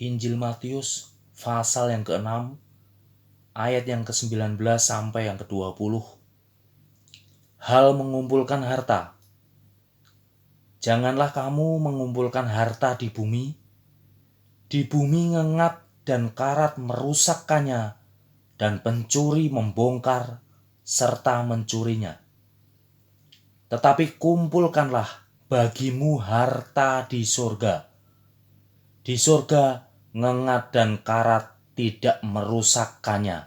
Injil Matius pasal yang ke-6 ayat yang ke-19 sampai yang ke-20. Hal mengumpulkan harta. Janganlah kamu mengumpulkan harta di bumi. Di bumi ngengat dan karat merusakkannya, dan pencuri membongkar serta mencurinya. Tetapi kumpulkanlah bagimu harta di surga. Di surga ngengat dan karat tidak merusakkannya,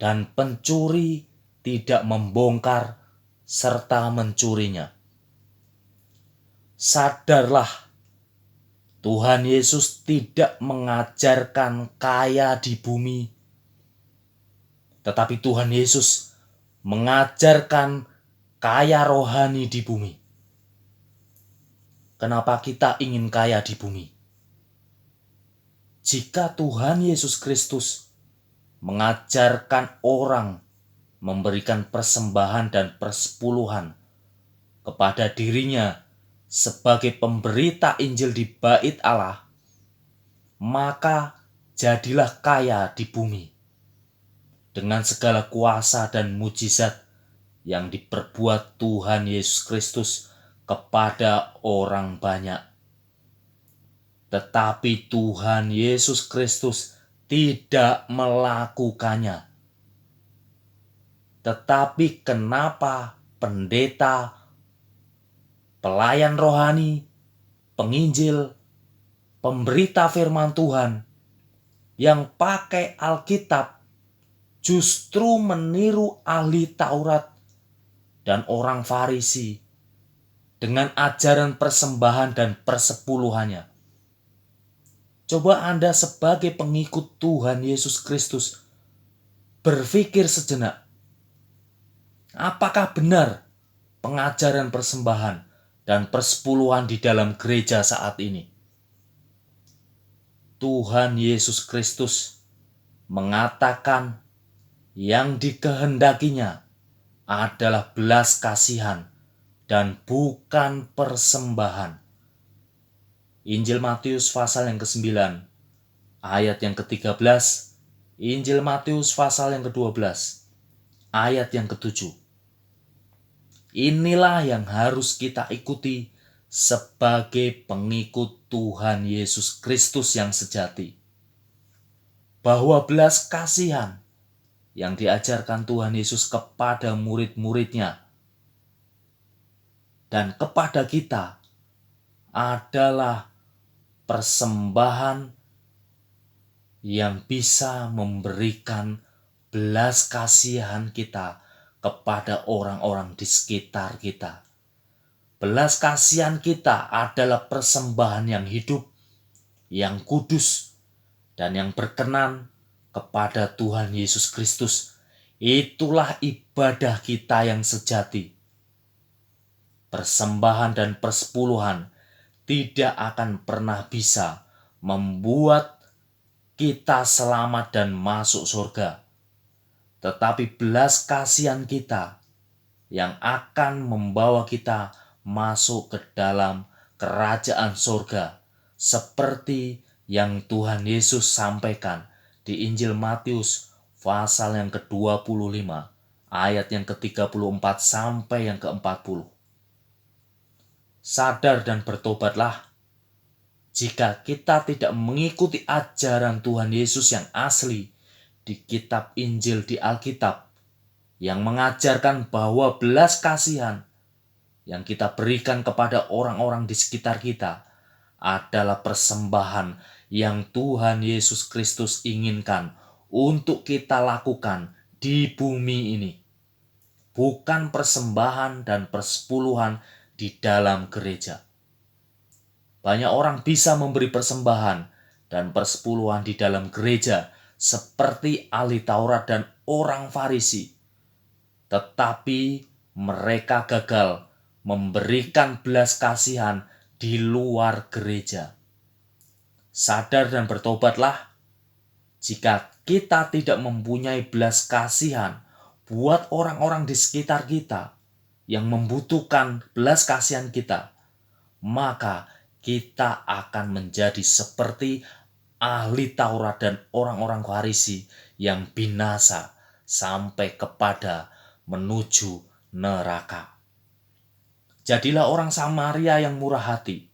dan pencuri tidak membongkar serta mencurinya. Sadarlah, Tuhan Yesus tidak mengajarkan kaya di bumi, tetapi Tuhan Yesus mengajarkan kaya rohani di bumi. Kenapa kita ingin kaya di bumi? Jika Tuhan Yesus Kristus mengajarkan orang memberikan persembahan dan persepuluhan kepada dirinya sebagai pemberita Injil di bait Allah, maka jadilah kaya di bumi dengan segala kuasa dan mujizat yang diperbuat Tuhan Yesus Kristus kepada orang banyak. Tetapi Tuhan Yesus Kristus tidak melakukannya. Tetapi kenapa pendeta, pelayan rohani, penginjil, pemberita firman Tuhan yang pakai Alkitab justru meniru ahli Taurat dan orang Farisi dengan ajaran persembahan dan persepuluhannya? Coba Anda sebagai pengikut Tuhan Yesus Kristus berpikir sejenak. Apakah benar pengajaran persembahan dan persepuluhan di dalam gereja saat ini? Tuhan Yesus Kristus mengatakan yang dikehendakinya adalah belas kasihan dan bukan persembahan. Injil Matius pasal yang ke-9 ayat yang ke-13, Injil Matius pasal yang ke-12 ayat yang ke-7. Inilah yang harus kita ikuti sebagai pengikut Tuhan Yesus Kristus yang sejati. Bahwa belas kasihan yang diajarkan Tuhan Yesus kepada murid-muridnya dan kepada kita adalah persembahan yang bisa memberikan belas kasihan kita kepada orang-orang di sekitar kita. Belas kasihan kita adalah persembahan yang hidup, yang kudus, dan yang berkenan kepada Tuhan Yesus Kristus. Itulah ibadah kita yang sejati. Persembahan dan persepuluhan tidak akan pernah bisa membuat kita selamat dan masuk surga. Tetapi belas kasihan kita yang akan membawa kita masuk ke dalam kerajaan surga, seperti yang Tuhan Yesus sampaikan di Injil Matius pasal yang ke-25 ayat yang ke-34 sampai yang ke-40. Sadar dan bertobatlah jika kita tidak mengikuti ajaran Tuhan Yesus yang asli di kitab Injil di Alkitab, yang mengajarkan bahwa belas kasihan yang kita berikan kepada orang-orang di sekitar kita adalah persembahan yang Tuhan Yesus Kristus inginkan untuk kita lakukan di bumi ini. Bukan persembahan dan persepuluhan di dalam gereja. Banyak orang bisa memberi persembahan dan persepuluhan di dalam gereja seperti ahli Taurat dan orang Farisi. Tetapi mereka gagal memberikan belas kasihan di luar gereja. Sadar dan bertobatlah jika kita tidak mempunyai belas kasihan buat orang-orang di sekitar kita yang membutuhkan belas kasihan kita, maka kita akan menjadi seperti ahli Taurat dan orang-orang Farisi yang binasa sampai kepada menuju neraka. Jadilah orang Samaria yang murah hati,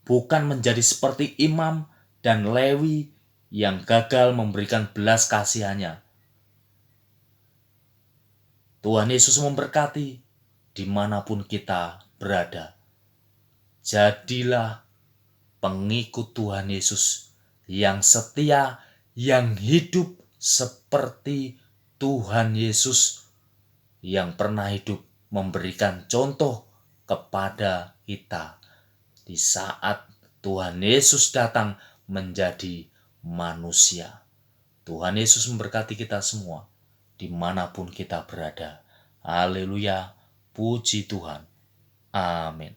bukan menjadi seperti imam dan Lewi yang gagal memberikan belas kasihannya. Tuhan Yesus memberkati dimanapun kita berada. Jadilah pengikut Tuhan Yesus yang setia, yang hidup seperti Tuhan Yesus yang pernah hidup memberikan contoh kepada kita di saat Tuhan Yesus datang menjadi manusia. Tuhan Yesus memberkati kita semua dimanapun kita berada. Haleluya, puji Tuhan. Amin.